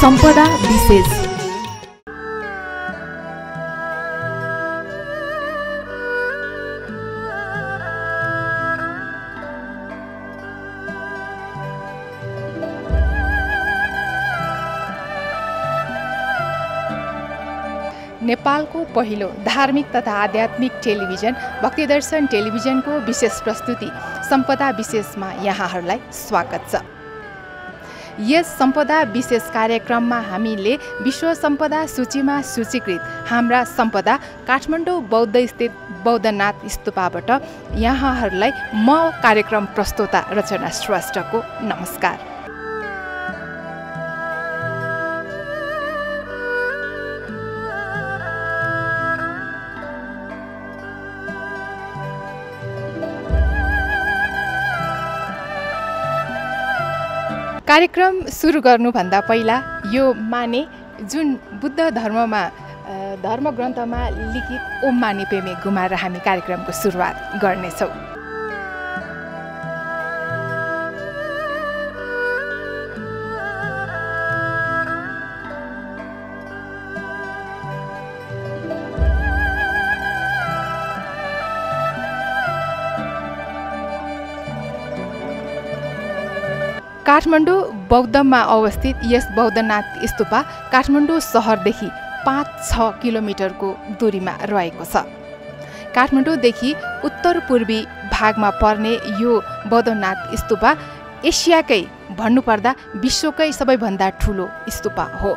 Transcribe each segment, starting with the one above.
सम्पदा विशेष। नेपालको पहिलो धार्मिक तथा आध्यात्मिक टेलिभिजन भक्तिदर्शन टेलिभिजनको विशेष प्रस्तुति सम्पदा विशेषमा यहाँहरूलाई स्वागत छ। यस सम्पदा विशेष कार्यक्रममा हामीले विश्व सम्पदा सूचीमा सूचीकृत हाम्रा सम्पदा काठमाडौँ बौद्ध स्थित बौद्धनाथ स्तूपबाट यहाँहरूलाई म कार्यक्रम प्रस्तोता रचना श्रेष्ठको नमस्कार। कार्यक्रम सुरु गर्नुभन्दा पहिला यो माने जुन बुद्ध धर्ममा धर्मग्रन्थमा लिखित ओम माने पेमे गुमाएर हामी कार्यक्रमको सुरुवात गर्नेछौँ। काठमाडौँ बौद्धमा अवस्थित यस बौद्धनाथ स्तूपा काठमाडौँ सहरदेखि 5-6 किलोमिटरको दूरीमा रहेको छ। काठमाडौँदेखि उत्तर पूर्वी भागमा पर्ने यो बौद्धनाथ स्तूपा एसियाकै भन्नुपर्दा विश्वकै सबैभन्दा ठुलो स्तूपा हो।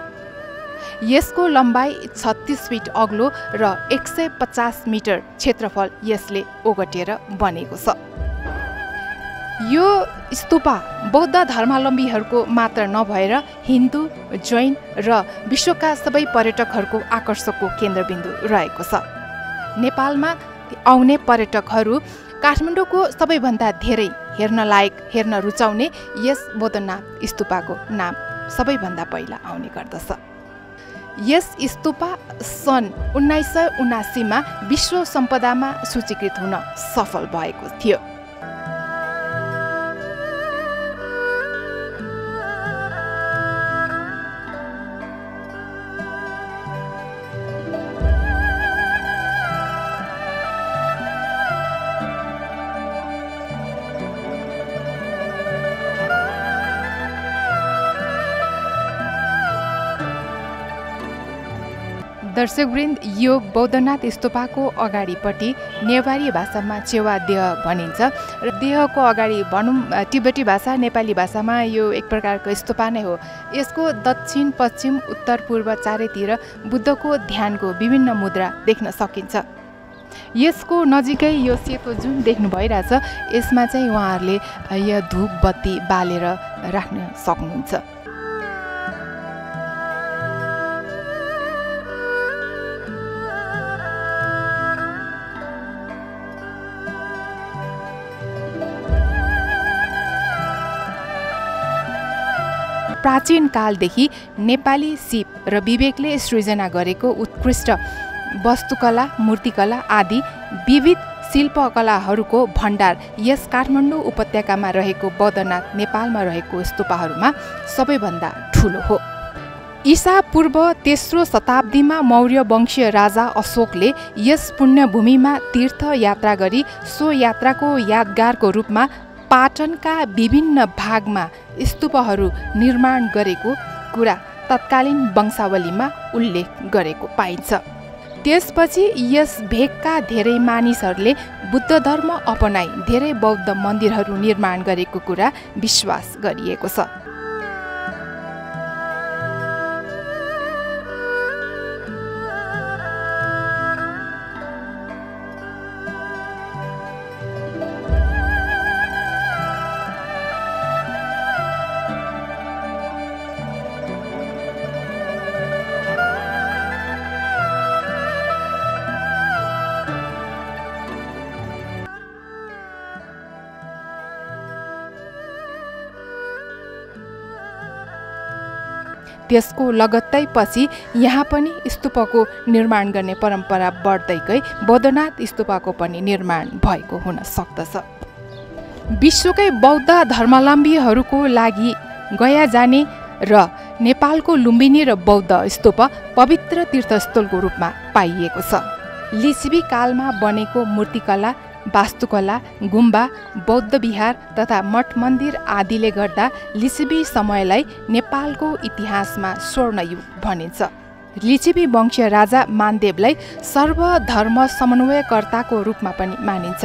यसको लम्बाइ 36 फिट अग्लो र 150 मिटर क्षेत्रफल यसले ओगटेर बनेको छ। यो स्तूपा बौद्ध धर्मावलम्बीहरूको मात्र नभएर हिन्दू, जैन र विश्वका सबै पर्यटकहरूको आकर्षकको केन्द्रबिन्दु रहेको छ। नेपालमा आउने पर्यटकहरू काठमाडौँको सबैभन्दा धेरै हेर्न लायक, हेर्न रुचाउने यस बौद्धनाथ स्तूपाको नाम सबैभन्दा पहिला आउने गर्दछ। यस स्तूपा सन् 1979 मा विश्व सम्पदामा सूचीकृत हुन सफल भएको थियो। दर्शकवृन्द, यो बौद्धनाथ स्तूपाको अगाडिपट्टि नेवारी भाषामा चेवा देह भनिन्छ र देहको अगाडि भनौँ तिब्बती भाषा, नेपाली भाषामा यो एक प्रकारको स्तूपा नै हो। यसको दक्षिण, पश्चिम, उत्तर, पूर्व चारैतिर बुद्धको ध्यानको विभिन्न मुद्रा देख्न सकिन्छ। यसको नजिकै यो सेतो जुन देख्नु भइरहेछ, यसमा चाहिँ उहाँहरूले यो धूप बत्ती बालेर राख्न सक्नुहुन्छ। प्राचीन कालदेखि नेपाली सिप र विवेकले सृजना गरेको उत्कृष्ट वस्तुकला, मूर्तिकला आदि विविध शिल्पकलाहरूको भण्डार यस काठमाडौँ उपत्यकामा रहेको बौद्धनाथ नेपालमा रहेको स्तूपाहरूमा सबैभन्दा ठुलो हो। ईसा पूर्व 3रो शताब्दीमा मौर्य वंशीय राजा अशोकले यस पुण्यभूमिमा तीर्थयात्रा गरी सो यात्राको यादगारको रूपमा पाटनका विभिन्न भागमा स्तूपहरू निर्माण गरेको कुरा तत्कालीन वंशावलीमा उल्लेख गरेको पाइन्छ। त्यसपछि यस भेगका धेरै मानिसहरूले बुद्ध धर्म अपनाई धेरै बौद्ध मन्दिरहरू निर्माण गरेको कुरा विश्वास गरिएको छ। त्यसको लगत्तै पछि यहाँ पनि स्तूपको निर्माण गर्ने परम्परा बढ्दै गई बौद्धनाथ स्तूपको पनि निर्माण भएको हुन सक्दछ। विश्वकै बौद्ध धर्मावलम्बीहरूको लागि गया जाने र नेपालको लुम्बिनी र बौद्ध स्तूप पवित्र तीर्थस्थलको रूपमा पाइएको छ। लिच्छवी कालमा बनेको मूर्तिकला, वास्तुकला, गुम्बा, बौद्ध विहार तथा मठ मन्दिर आदिले गर्दा लिच्छवी समयलाई नेपालको इतिहासमा स्वर्णयुग भनिन्छ। लिच्छवी वंशीय राजा मानदेवलाई सर्वधर्म समन्वयकर्ताको रूपमा पनि मानिन्छ।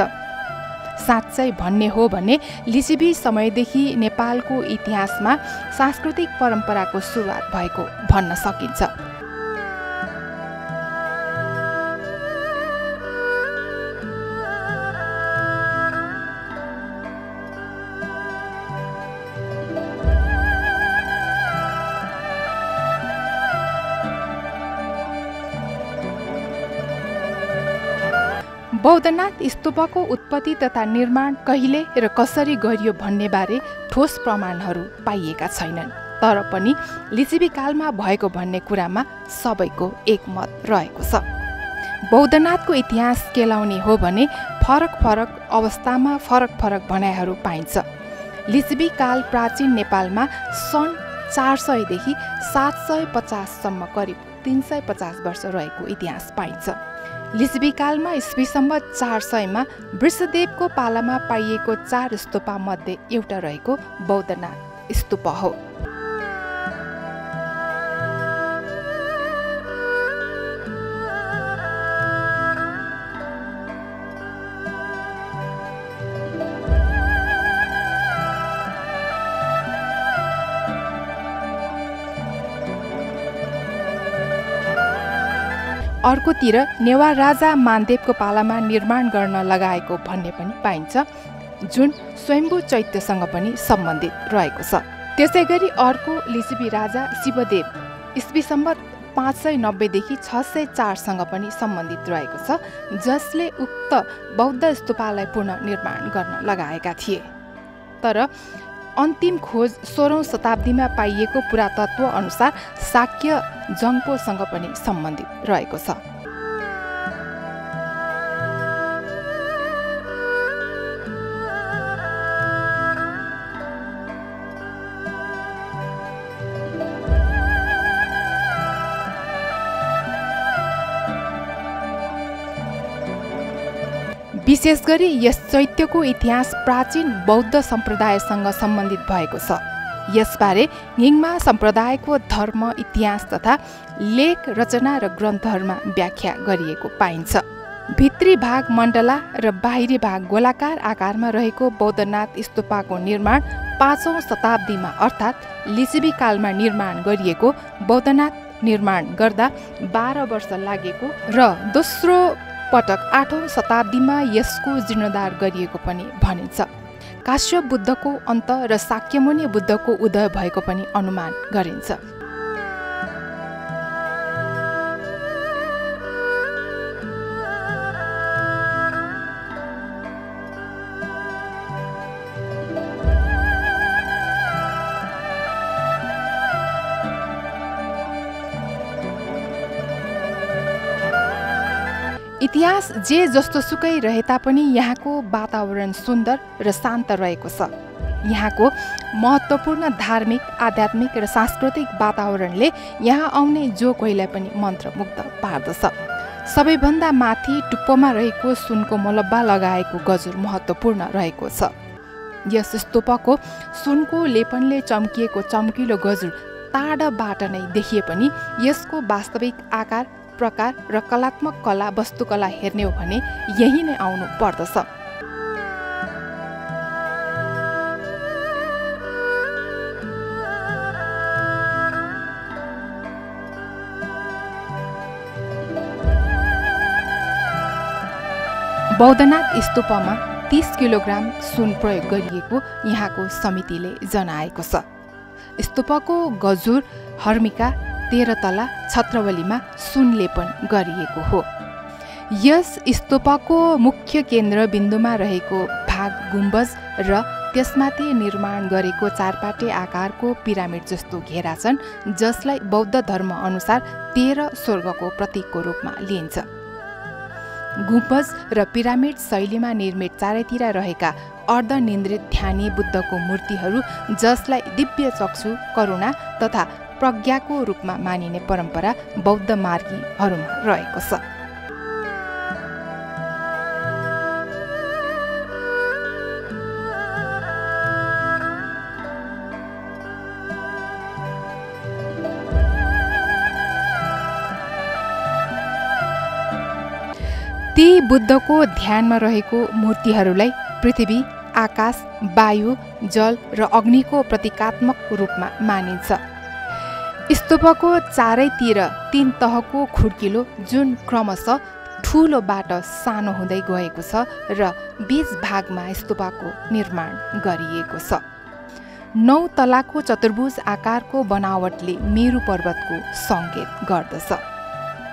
साँच्चै भन्ने हो भने लिच्छवी समयदेखि नेपालको इतिहासमा सांस्कृतिक परम्पराको सुरुवात भएको भन्न सकिन्छ। बौद्धनाथ स्तूपको उत्पत्ति तथा निर्माण कहिले र कसरी गरियो भन्ने बारे ठोस प्रमाणहरू पाइएका छैनन्। तर पनि लिच्छवी कालमा भएको भन्ने कुरामा सबैको एकमत रहेको छ। बौद्धनाथको इतिहास केलाउने हो भने फरक फरक अवस्थामा फरक फरक भनाइहरू पाइन्छ। लिच्छवी काल प्राचीन नेपालमा सन् 400 देखि 750 सम्म करिब 350 वर्ष रहेको इतिहास पाइन्छ। लिच्छवी कालमा ईस्वी सम्वत 400 मा वृषदेवको पालामा पाइएको 4 स्तूपा मध्ये एउटा रहेको बौद्धनाथ स्तूप हो। अर्कोतिर नेवार राजा मानदेवको पालामा निर्माण गर्न लगाएको भन्ने पनि पाइन्छ, जुन स्वयम्भू चैत्यसँग पनि सम्बन्धित रहेको छ। त्यसैगरी अर्को लिच्छवी राजा शिवदेव ईस्वी सम्वत 590 देखि 604 सँग पनि सम्बन्धित रहेको छ, जसले उक्त बौद्ध स्तूपालाई पुनर्निर्माण गर्न लगाएका थिए। तर अन्तिम खोज 16औं शताब्दीमा पाइएको पुरातत्व अनुसार शाक्य जङ्पोसँग पनि सम्बन्धित रहेको छ। विशेष गरी यस चैत्यको इतिहास प्राचीन बौद्ध सम्प्रदायसँग सम्बन्धित भएको छ। यसबारे निङमा सम्प्रदायको धर्म, इतिहास तथा लेख, रचना र ग्रन्थहरूमा व्याख्या गरिएको पाइन्छ। भित्री भाग मण्डला र बाहिरी भाग गोलाकार आकारमा रहेको बौद्धनाथ स्तूपको निर्माण 5औं शताब्दीमा अर्थात् लिच्छवी कालमा निर्माण गरिएको बौद्धनाथ निर्माण गर्दा 12 वर्ष लागेको र दोस्रो पटक 8औं शताब्दीमा यसको जीर्णोद्धार गरिएको पनि भनिन्छ। काश्यप बुद्धको अन्त र शाक्यमुनि बुद्धको उदय भएको पनि अनुमान गरिन्छ। इतिहास जे जस्तो सुकै रहे तापनि यहाँको वातावरण सुन्दर र शान्त रहेको छ। यहाँको महत्त्वपूर्ण धार्मिक, आध्यात्मिक र सांस्कृतिक वातावरणले यहाँ आउने जो कोहीलाई पनि मन्त्रमुग्ध पार्दछ। सबैभन्दा माथि टुप्पोमा रहेको सुनको मोलब्बा लगाएको गजुर महत्त्वपूर्ण रहेको छ। यस स्तूपको सुनको लेपनले चम्किएको चम्किलो गजुर टाढाबाट नै देखिए पनि यसको वास्तविक आकार, प्रकार र कलात्मक कला, वस्तुकला हेर्ने हो भने यही नै आउनु पर्दछ। बौद्धनाथ स्तूपमा 30 किलोग्राम सुन प्रयोग गरिएको यहाँको समितिले जनाएको छ। स्तूपको गजुर हर्मिका 13 तला छत्रवलीमा सुन लेपन गरिएको हो। यस स्तूपको मुख्य केन्द्र बिन्दुमा रहेको भाग गुम्बज र त्यसमाथि निर्माण गरेको चारपाटे आकारको पिरामिड जस्तो घेरा छन्, जसलाई बौद्ध धर्म अनुसार 13 स्वर्गको प्रतीकको रूपमा लिइन्छ। गुम्बज र पिरामिड शैलीमा निर्मित चारैतिर रहेका अर्धनिन्द्रित ध्यानी बुद्धको मूर्तिहरू, जसलाई दिव्य चक्षु, करुणा तथा प्रज्ञाको रूपमा मानिने परम्परा बौद्ध मार्गीहरूमा रहेको छ। ती बुद्धको ध्यानमा रहेको मूर्तिहरूलाई पृथ्वी, आकाश, वायु, जल र अग्निको प्रतीकात्मक रूपमा मानिन्छ। स्तूपको चारैतिर 3 तहको खुड्किलो जुन क्रमशः ठूलोबाट सानो हुँदै गएको छ र बीच भागमा स्तूपको निर्माण गरिएको छ। 9 तलाको चतुर्भुज आकारको बनावटले मेरु पर्वतको सङ्केत गर्दछ।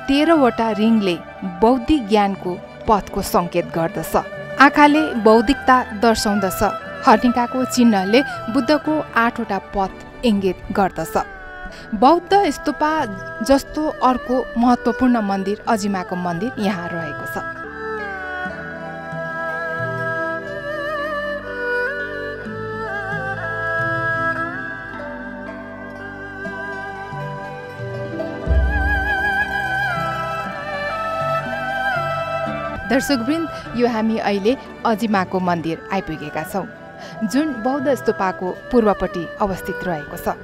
13वटा रिङले बौद्धिक ज्ञानको पथको सङ्केत गर्दछ। आँखाले बौद्धिकता दर्शाउँदछ। हर्निकाको चिन्हले बुद्धको 8वटा पथ इङ्गित गर्दछ। बौद्ध स्तूपा जस्तो अर्को महत्त्वपूर्ण मन्दिर अजिमाको मन्दिर यहाँ रहेको छ। दर्शकवृन्द, यो हामी अहिले अजिमाको मन्दिर आइपुगेका छौँ, जुन बौद्ध स्तूपाको पूर्वपट्टि अवस्थित रहेको छ।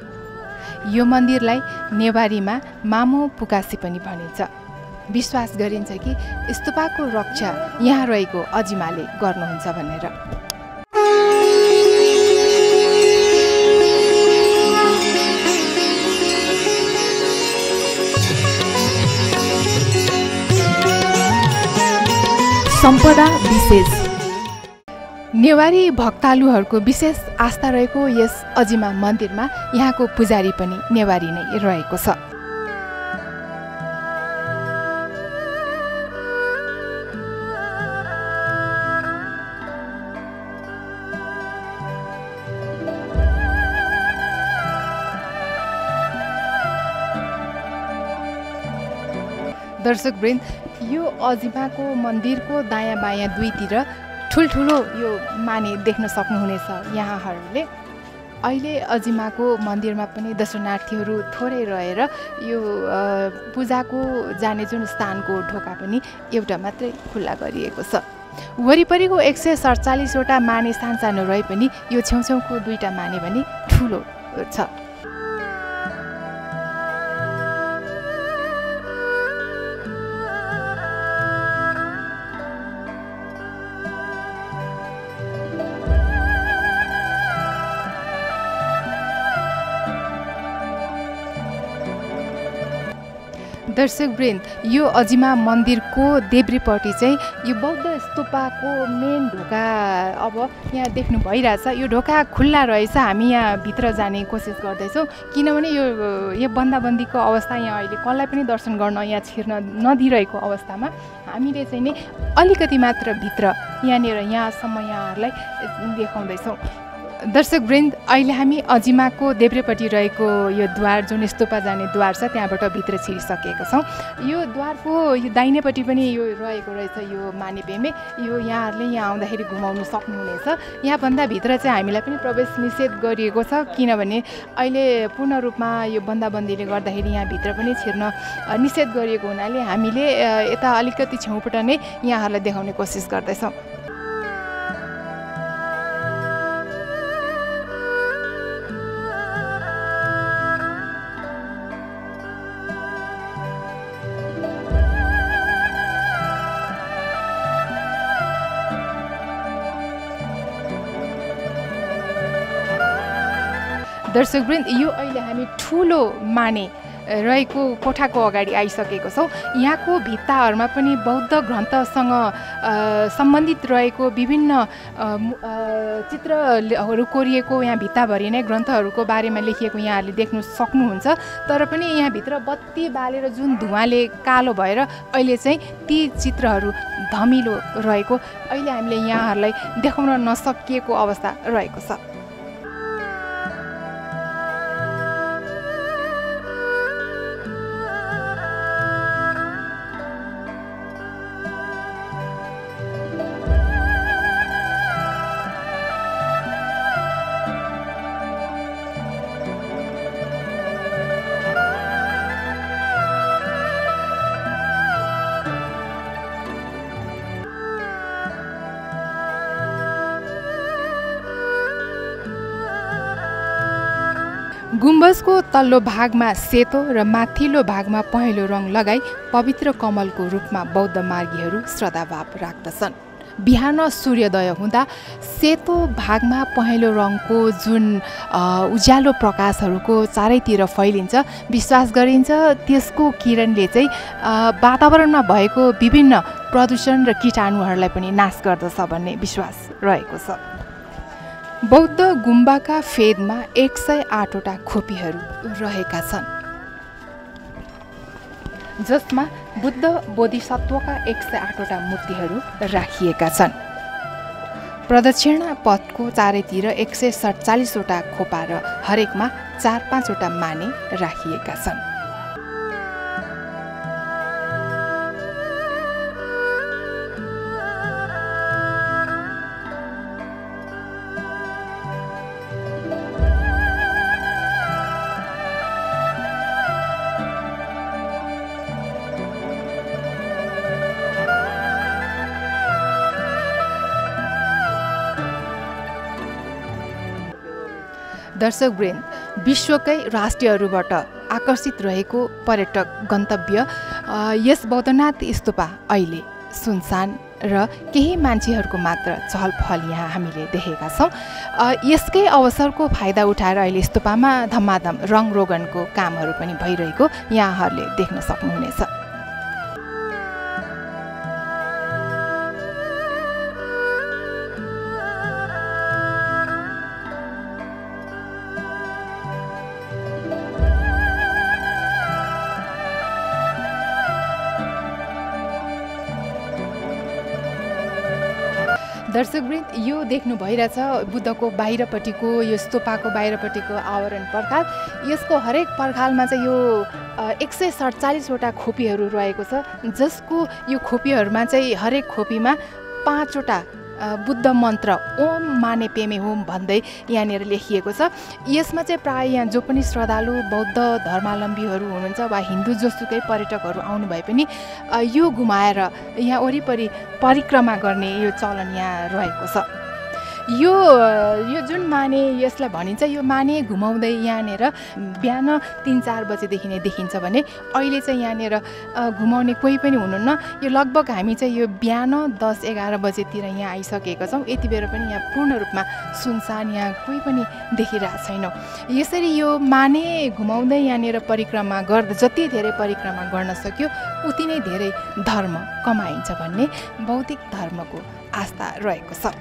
यो मन्दिरलाई नेवारीमा मामो पुकासी पनि भनिन्छ। विश्वास गरिन्छ कि स्तूपाको रक्षा यहाँ रहेको अजिमाले गर्नुहुन्छ भनेर। सम्पदा विशेष। नेवारी भक्तालुहरूको विशेष आस्था रहेको यस अजिमा मन्दिरमा यहाँको पुजारी पनि नेवारी नै रहेको छ। दर्शकवृन्द, यो अजिमाको मन्दिरको दायाँ बायाँ दुईतिर ठुल्ठुलो यो माने देख्न सक्नुहुनेछ यहाँहरूले। अहिले अजिमाको मन्दिरमा पनि दर्शनार्थीहरू थोरै रहेर यो पूजाको जाने जुन स्थानको ढोका पनि एउटा मात्रै खुल्ला गरिएको छ। वरिपरिको 147वटा माने सानो रहे पनि यो छेउछेउको 2टा माने भने ठुलो छ। दर्शकवृन्द, यो अजिमा मन्दिरको देब्रेपट्टि चाहिँ यो बौद्ध स्तूपाको मेन ढोका अब यहाँ देख्नु भइरहेछ। यो ढोका खुल्ला रहेछ। हामी यहाँ भित्र जाने कोसिस गर्दैछौँ, किनभने यो बन्दाबन्दीको अवस्था यहाँ अहिले कसलाई पनि दर्शन गर्न यहाँ छिर्न नदिइरहेको अवस्थामा हामीले चाहिँ नि अलिकति मात्र भित्र यहाँसम्म यहाँहरूलाई देखाउँदैछौँ। दर्शकवृन्द, अहिले हामी अजिमाको देब्रेपट्टि रहेको यो द्वार जुन स्तूपा जाने द्वार छ त्यहाँबाट भित्र छिरिसकेका छौँ। यो द्वारको यो दाहिनेपट्टि पनि यो रहेको रहेछ यो मानेपेमे। यो यहाँहरूले यहाँ आउँदाखेरि घुमाउनु सक्नुहुनेछ। यहाँभन्दा भित्र चाहिँ हामीलाई पनि प्रवेश निषेध गरिएको छ, किनभने अहिले पूर्ण रूपमा यो बन्दाबन्दीले गर्दाखेरि यहाँभित्र पनि छिर्न निषेध गरिएको हुनाले हामीले यता अलिकति छेउपट नै यहाँहरूलाई देखाउने कोसिस गर्दैछौँ। दर्शकवृन्द, यो अहिले हामी ठुलो माने रहेको कोठाको अगाडि आइसकेको छौँ। यहाँको भित्ताहरूमा पनि बौद्ध ग्रन्थसँग सम्बन्धित रहेको विभिन्न चित्रहरू कोरिएको यहाँ भित्ताभरि नै ग्रन्थहरूको बारेमा लेखिएको यहाँहरूले देख्न सक्नुहुन्छ। तर पनि यहाँभित्र बत्ती बालेर जुन धुवाँले कालो भएर अहिले चाहिँ ती चित्रहरू धमिलो रहेको अहिले हामीले यहाँहरूलाई देखाउन नसकिएको अवस्था रहेको छ। गुम्बजको तल्लो भागमा सेतो र माथिल्लो भागमा पहेँलो रङ लगाई पवित्र कमलको रूपमा बौद्ध मार्गीहरू श्रद्धाभाव राख्दछन्। बिहान सूर्योदय हुँदा सेतो भागमा पहेँलो रङको जुन उज्यालो प्रकाशहरूको चारैतिर फैलिन्छ, विश्वास गरिन्छ त्यसको किरणले चाहिँ वातावरणमा भएको विभिन्न प्रदूषण र कीटाणुहरूलाई पनि नाश गर्दछ भन्ने विश्वास रहेको छ। बौद्ध गुम्बाका फेदमा 108 वटा खोपीहरू रहेका छन्, जसमा बुद्ध बोधिसत्वका 108 वटा मूर्तिहरू राखिएका छन्। प्रदक्षिणा पथको चारैतिर 147 वटा खोपा र हरेकमा 4-5 वटा माने राखिएका छन्। दर्शकवृन्द, विश्वकै राष्ट्रहरूबाट आकर्षित रहेको पर्यटक गन्तव्य यस बौद्धनाथ स्तूपा अहिले सुनसान र केही मान्छेहरूको मात्र चहलपहल यहाँ हामीले देखेका छौँ। यसकै अवसरको फाइदा उठाएर अहिले स्तूपामा धमाधम रङरोगनको कामहरू पनि भइरहेको यहाँहरूले देख्न सक्नुहुनेछ। दर्शकवृन्द, यो देख्नु भइरहेछ बुद्धको बाहिरपट्टिको यो स्तूपाको बाहिरपट्टिको आवरण पर्खाल। यसको हरेक पर्खालमा चाहिँ यो 147 वटा खोपीहरू रहेको छ, जसको यो खोपीहरूमा चाहिँ हरेक खोपीमा 5 वटा बुद्ध मन्त्र ओम माने पेमे होम भन्दै यहाँनिर लेखिएको छ। यसमा चाहिँ प्राय यहाँ जो पनि श्रद्धालु बौद्ध धर्मावलम्बीहरू हुनुहुन्छ वा हिन्दू जोसुकै पर्यटकहरू आउनु भए पनि यो घुमाएर यहाँ वरिपरि परिक्रमा गर्ने यो चलन यहाँ रहेको छ। यो जुन माने यसलाई भनिन्छ, यो माने घुमाउँदै यहाँनिर बिहान 3-4 बजेदेखि नै देखिन्छ भने अहिले चाहिँ यहाँनिर घुमाउने कोही पनि हुनुहुन्न। यो लगभग हामी चाहिँ यो बिहान 10-11 बजेतिर यहाँ आइसकेका छौँ। यति बेर पनि यहाँ पूर्ण रूपमा सुनसान, यहाँ कोही पनि देखिरहेको छैनौँ। यसरी यो माने घुमाउँदै यहाँनिर परिक्रमा गर्दा जति धेरै परिक्रमा गर्न सक्यो उति नै धेरै धर्म कमाइन्छ भन्ने बौद्धिक धर्मको आस्था रहेको छ।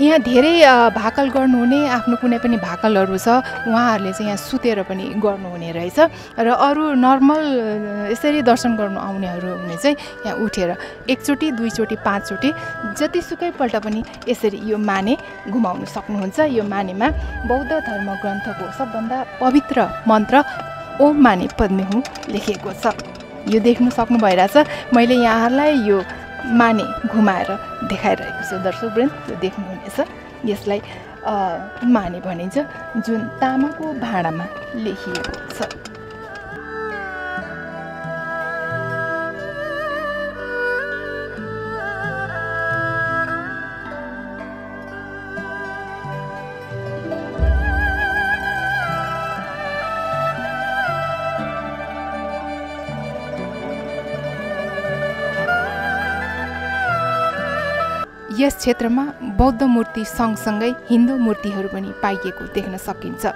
यहाँ धेरै भाकल गर्नुहुने आफ्नो कुनै पनि भाकलहरू छ, उहाँहरूले चाहिँ यहाँ सुतेर पनि गर्नुहुने रहेछ र अरू नर्मल यसरी दर्शन गर्नु आउनेहरू हुने चाहिँ यहाँ उठेर 1 चोटि 2 चोटि 5 चोटि जतिसुकैपल्ट पनि यसरी यो माने घुमाउनु सक्नुहुन्छ। यो मानेमा बौद्ध धर्म ग्रन्थको सबभन्दा पवित्र मन्त्र ओम माने पद्मे हुँ लेखिएको छ। यो देख्नु सक्नु भइरहेछ। मैले यहाँहरूलाई यो माने घुमाएर देखाइरहेको छु। दर्शकवृन्द, यो देख्नुहुनेछ, यसलाई माने भनिन्छ, जुन तामाको भाँडामा लेखिएको छ। यस क्षेत्रमा बौद्ध मूर्ति सँगसँगै हिन्दू मूर्तिहरू पनि पाइएको देख्न सकिन्छ,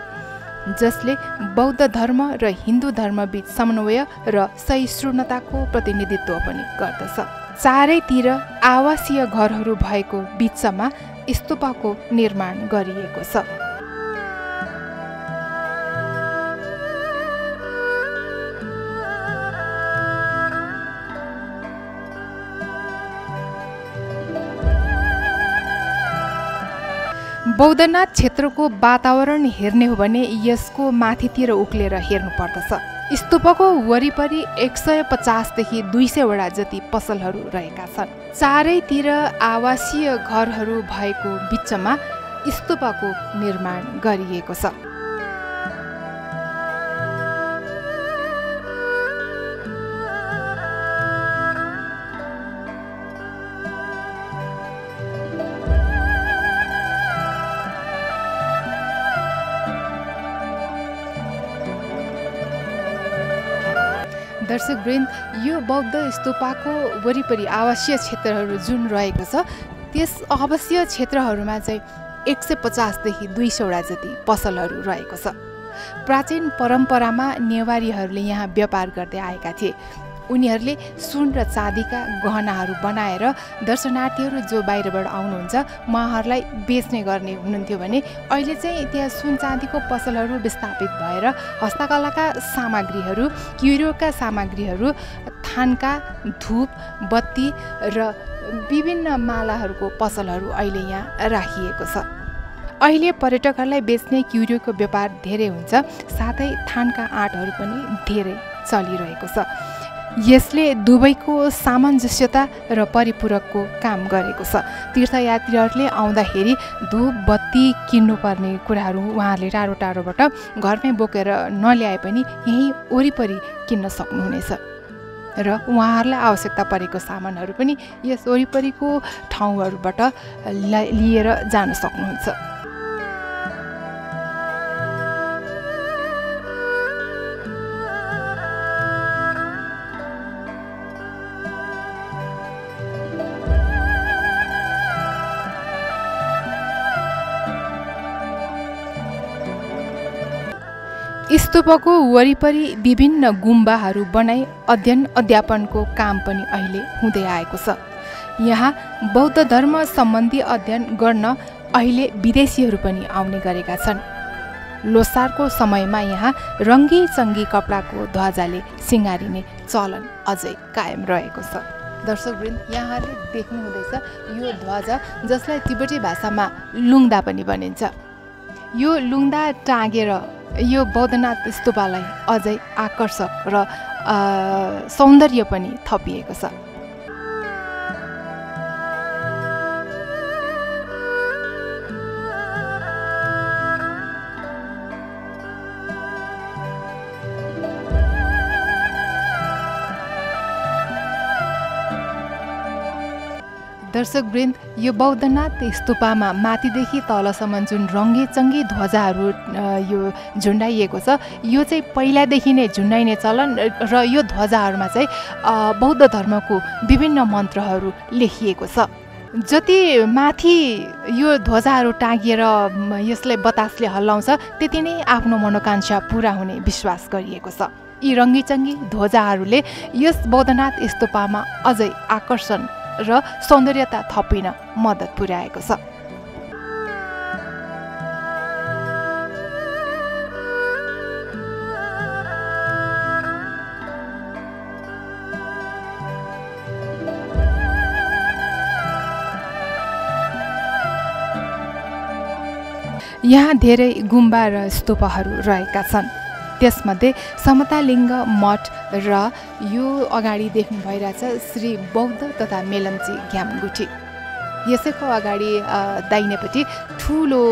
जसले बौद्ध धर्म र हिन्दू धर्मबीच समन्वय र सहिष्णुताको प्रतिनिधित्व पनि गर्दछ। चारैतिर आवासीय घरहरू भएको बिचमा स्तूपको निर्माण गरिएको छ। बौद्धनाथ क्षेत्रको वातावरण हेर्ने हो भने यसको माथितिर उक्लेर हेर्नुपर्दछ। स्तूपको वरिपरि 150 देखि 200 वटा जति पसलहरू रहेका छन्। चारैतिर आवासीय घरहरू भएको बिचमा स्तूपको निर्माण गरिएको छ। दर्शकवृन्द, यो बौद्ध स्तूपको वरिपरि आवासीय क्षेत्रहरू जुन रहेको छ त्यस आवासीय क्षेत्रहरूमा चाहिँ 150 देखि 200 जति पसलहरू रहेको छ। प्राचीन परम्परामा नेवारीहरूले यहाँ व्यापार गर्दै आएका थिए। उनीहरूले सुन र चाँदीका गहनाहरू बनाएर दर्शनार्थीहरू जो बाहिरबाट आउनुहुन्छ उहाँहरूलाई बेच्ने गर्ने हुनुहुन्थ्यो भने अहिले चाहिँ त्यहाँ सुन चाँदीको पसलहरू विस्थापित भएर हस्तकलाका सामग्रीहरू, क्युरियोका सामग्रीहरू, थानका, धूप, बत्ती र विभिन्न मालाहरूको पसलहरू अहिले यहाँ राखिएको छ। अहिले पर्यटकहरूलाई बेच्ने क्युरियोको व्यापार धेरै हुन्छ, साथै थानका आँटहरू पनि धेरै चलिरहेको छ। यसले दुवैको सामञ्जस्यता र परिपूरकको काम गरेको छ। तीर्थयात्रीहरूले आउँदाखेरि धूप बत्ती किन्नुपर्ने कुराहरू उहाँहरूले टाढो टाढोबाट घरमै बोकेर नल्याए पनि यहीँ वरिपरि किन्न सक्नुहुनेछ र उहाँहरूलाई आवश्यकता परेको सामानहरू पनि यस वरिपरिको ठाउँहरूबाट लिएर जान सक्नुहुन्छ। स्तूपको वरिपरि विभिन्न गुम्बाहरू बनाई अध्ययन अध्यापनको काम पनि अहिले हुँदै आएको छ। यहाँ बौद्ध धर्म सम्बन्धी अध्ययन गर्न अहिले विदेशीहरू पनि आउने गरेका छन्। लोसारको समयमा यहाँ रङ्गी चङ्गी कपडाको ध्वजाले सिँगारिने चलन अझै कायम रहेको छ। दर्शकवृन्द, यहाँहरूले देख्नुहुँदैछ यो ध्वजा जसलाई तिब्बती भाषामा लुङ्दा पनि भनिन्छ। यो लुङ्दा टाँगेर यो बौद्धनाथ स्तूपलाई अझै आकर्षक र सौन्दर्य पनि थपिएको छ। दर्शकवृन्द, यो बौद्धनाथ स्तूपमा माथिदेखि तलसम्म जुन रङ्गी चङ्गी ध्वजाहरू यो झुन्डाइएको छ, यो चाहिँ पहिलादेखि नै झुन्डाइने चलन र यो ध्वजाहरूमा चाहिँ बौद्ध धर्मको विभिन्न मन्त्रहरू लेखिएको छ। जति माथि यो ध्वजाहरू टाँगिएर यसलाई बतासले हल्लाउँछ त्यति नै आफ्नो मनोकांक्षा पुरा हुने विश्वास गरिएको छ। यी रङ्गीचङ्गी ध्वजाहरूले यस बौद्धनाथ स्तूपमा अझै आकर्षण र सौन्दर्यता थपिन मद्दत पुर्याएको छ। यहाँ धेरै गुम्बा र स्तूपहरू रहेका छन्। त्यसमध्ये समतालिङ्ग मठ र यो अगाडि देख्नु भइरहेछ श्री बौद्ध तथा मेलम्ची घ्यामगुठी। यसैको अगाडि दाहिनेपट्टि ठुलो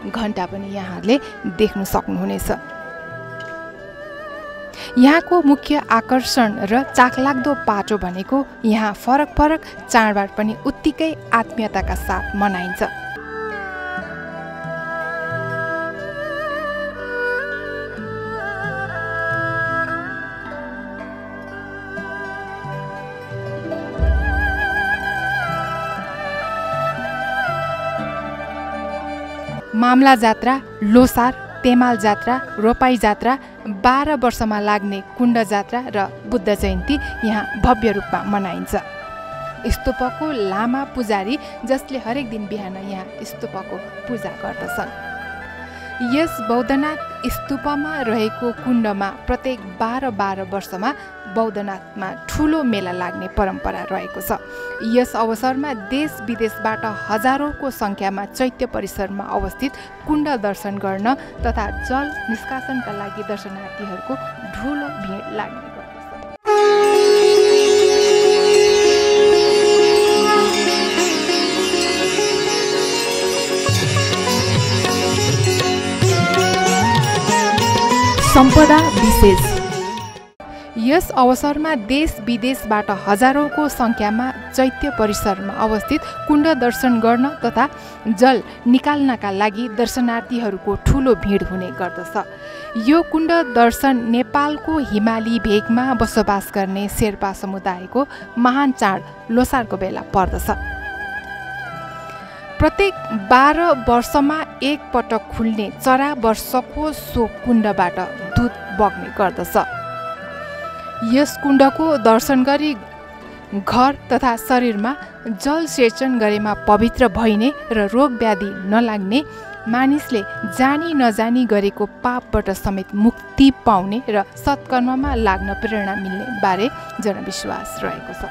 घण्टा पनि यहाँहरूले देख्न सक्नुहुनेछ। यहाँको मुख्य आकर्षण र चाखलाग्दो पाटो भनेको यहाँ फरक फरक चाडबाड पनि उत्तिकै आत्मीयताका साथ मनाइन्छ। मामला जात्रा, लोसार, तेमाल जात्रा, रोपाई जात्रा, 12 वर्षमा लाग्ने कुण्ड जात्रा र बुद्ध जयन्ती यहाँ भव्य रूपमा मनाइन्छ। स्तूपको लामा पुजारी जसले हरेक दिन बिहान यहाँ स्तूपको पूजा गर्दछन्। यस बौद्धनाथ स्तूपमा रहेको कुण्डमा प्रत्येक 12 वर्षमा बौद्धनाथमा ठुलो मेला लाग्ने परम्परा रहेको छ। यस अवसरमा देश विदेशबाट हजारौंको संख्यामा चैत्य परिसरमा अवस्थित कुण्ड दर्शन गर्न तथा जल निष्कासनका लागि दर्शनार्थीहरूको ठुलो भिड लाग्ने गर्दछ। सम्पदा विशेष। यस अवसरमा देश विदेशबाट हजारौंको संख्यामा चैत्य परिसरमा अवस्थित कुण्ड दर्शन गर्न तथा जल निकाल्नका लागि दर्शनार्थीहरूको ठूलो भिड हुने गर्दछ। यो कुण्ड दर्शन नेपालको हिमाली भेगमा बसोबास गर्ने शेर्पा समुदायको महान चाड लोसारको बेला पर्दछ। प्रत्येक 12 वर्षमा एक पटक खुल्ने चरा वर्षको सो कुण्डबाट दूध बग्ने गर्दछ। यस कुण्डको दर्शन गरी घर तथा शरीरमा जल सेचन गरेमा पवित्र भइने र रोग व्याधि नलाग्ने, मानिसले जानी नजानी गरेको पापबाट समेत मुक्ति पाउने र सत्कर्ममा लाग्न प्रेरणा मिल्ने बारे जनविश्वास रहेको छ।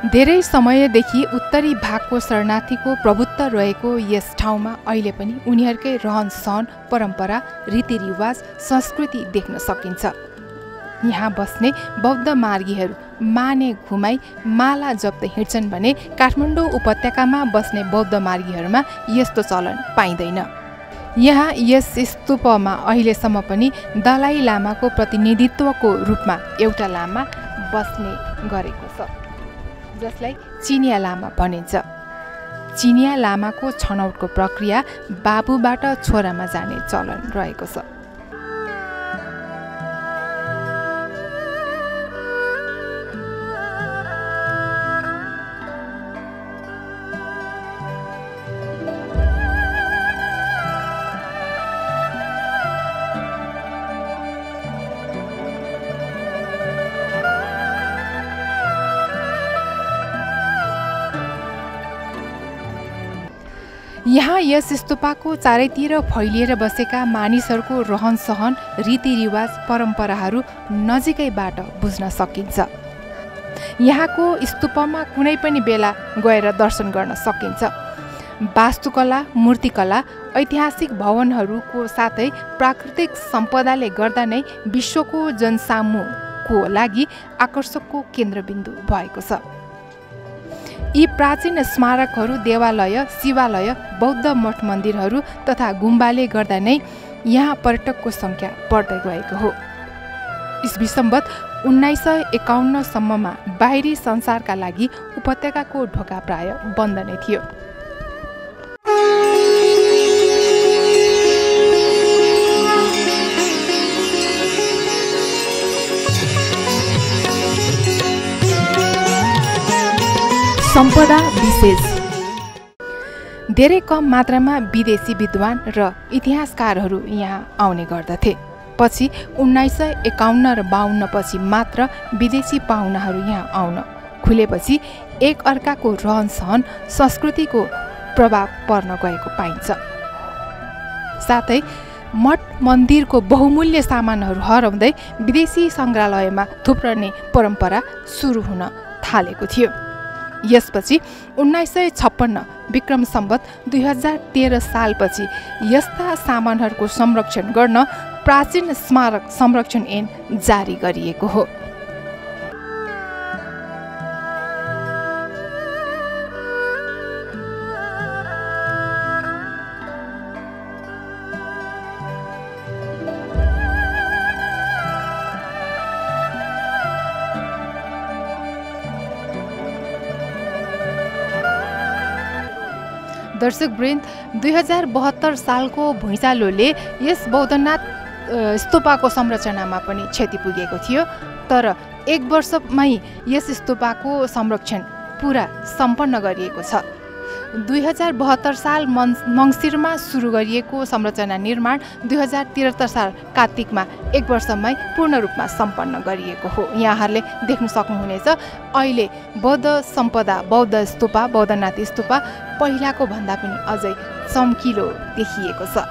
धेरै समयदेखि उत्तरी भागको शरणार्थीको प्रभुत्व रहेको यस ठाउँमा अहिले पनि उनीहरूकै रहन सहन, परम्परा, रीतिरिवाज, संस्कृति देख्न सकिन्छ। यहाँ बस्ने बौद्ध मार्गीहरू माने घुमाई माला जप्दै हिँड्छन् भने काठमाडौँ उपत्यकामा बस्ने बौद्ध मार्गीहरूमा यस्तो चलन पाइँदैन। यहाँ यस स्तूपमा अहिलेसम्म पनि दलाई लामाको प्रतिनिधित्वको रूपमा एउटा लामा बस्ने गरेको छ, जसलाई चिनिया लामा भनिन्छ। चिनिया लामाको छनौटको प्रक्रिया बाबुबाट छोरामा जाने चलन रहेको छ। यहाँ यस स्तूपको चारैतिर फैलिएर बसेका मानिसहरूको रहन सहन, रीतिरिवाज, परम्पराहरू नजिकैबाट बुझ्न सकिन्छ। यहाँको स्तूपमा कुनै पनि बेला गएर दर्शन गर्न सकिन्छ। वास्तुकला, मूर्तिकला, ऐतिहासिक भवनहरूको साथै प्राकृतिक सम्पदाले गर्दा नै विश्वको जनसामुको लागि आकर्षकको केन्द्रबिन्दु भएको छ। यी प्राचीन स्मारकहरू, देवालय, शिवालय, बौद्ध मठ मन्दिरहरू तथा गुम्बाले गर्दा नै यहाँ पर्यटकको सङ्ख्या बढ्दै गएको हो। ईस्वी सम्वत 1951 सम्ममा बाहिरी संसारका लागि उपत्यकाको ढोका प्राय बन्द नै थियो। सम्पदा विशेष। धेरै कम मात्रामा विदेशी विद्वान र इतिहासकारहरू यहाँ आउने गर्दथे। पछि 1951 र 52 पछि मात्र विदेशी पाहुनाहरू यहाँ आउन खुलेपछि एक अर्काको रहन सहन, संस्कृतिको प्रभाव पर्न गएको पाइन्छ। साथै मठ मन्दिरको बहुमूल्य सामानहरू हराउँदै विदेशी सङ्ग्रहालयमा थुप्रने परम्परा सुरु हुन थालेको थियो। यसपछि 1956 विक्रम सम्वत 2013 सालपछि यस्ता सामानहरूको संरक्षण गर्न प्राचीन स्मारक संरक्षण ऐन जारी गरिएको हो। दर्शकवृन्द, 2072 सालको भुइँचालोले यस बौद्धनाथ स्तूपको संरचनामा पनि क्षति पुगेको थियो, तर एक वर्षमै यस स्तूपको संरक्षण पुरा सम्पन्न गरिएको छ। 2072 साल मङ्सिरमा सुरु गरिएको संरचना निर्माण 2073 साल कार्तिकमा एक वर्षमै पूर्ण रूपमा सम्पन्न गरिएको हो। यहाँहरूले देख्न सक्नुहुनेछ अहिले बौद्ध सम्पदा, बौद्ध स्तूप, बौद्धनाथ स्तूप पहिलाको भन्दा पनि अझै चम्किलो देखिएको छ।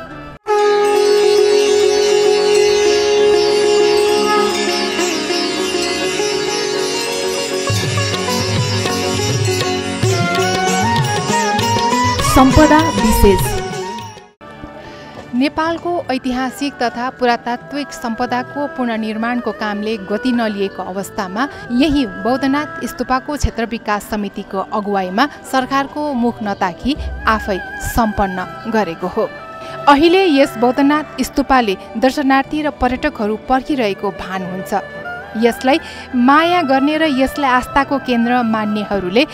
सम्पदा विशेष। नेपालको ऐतिहासिक तथा पुरातात्विक सम्पदाको पुनर्निर्माणको कामले गति नलिएको अवस्थामा यही बौद्धनाथ स्तूपको क्षेत्र विकास समितिको अगुवाईमा सरकारको मुख नताकी आफै सम्पन्न गरेको हो। अहिले यस बौद्धनाथ स्तूपले दर्शनार्थी र पर्यटकहरू पर्खिरहेको भान हुन्छ। यसलाई माया गर्ने र यसलाई आस्थाको केन्द्र मान्नेहरूले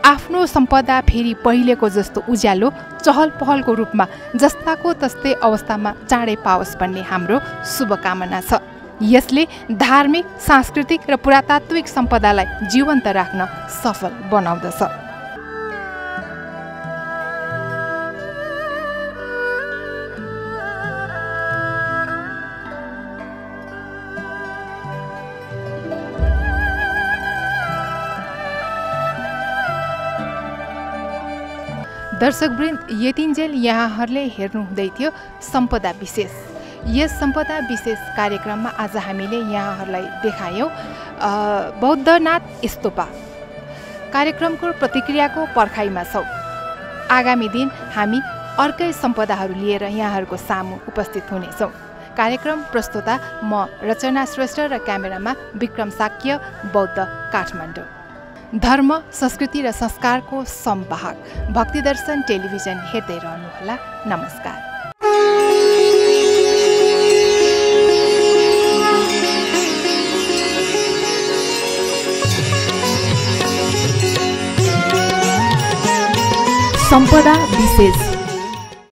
आफ्नो सम्पदा फेरि पहिलेको जस्तो उज्यालो चहल पहलको रूपमा जस्ताको तस्तै अवस्थामा चाँडै पाओस् भन्ने हाम्रो शुभकामना छ। यसले धार्मिक, सांस्कृतिक र पुरातात्विक सम्पदालाई जीवन्त राख्न सफल बनाउँदछ। दर्शकवृन्द, यतिन्जेल यहाँहरूले हेर्नुहुँदै थियो सम्पदा विशेष। यस सम्पदा विशेष कार्यक्रममा आज हामीले यहाँहरूलाई देखायौँ बौद्धनाथ स्तूपा। कार्यक्रमको प्रतिक्रियाको पर्खाइमा छौँ। आगामी दिन हामी अर्कै सम्पदाहरू लिएर यहाँहरूको सामु उपस्थित हुनेछौँ। कार्यक्रम प्रस्तुता म रचना श्रेष्ठ र क्यामेरामा विक्रम साक्य, बौद्ध, काठमाडौँ। धर्म, संस्कृति र संस्कारको संवाहक भक्तिदर्शन टेलिभिजन हेर्दै रहनुहोला। नमस्कार। सम्पदा विशेष।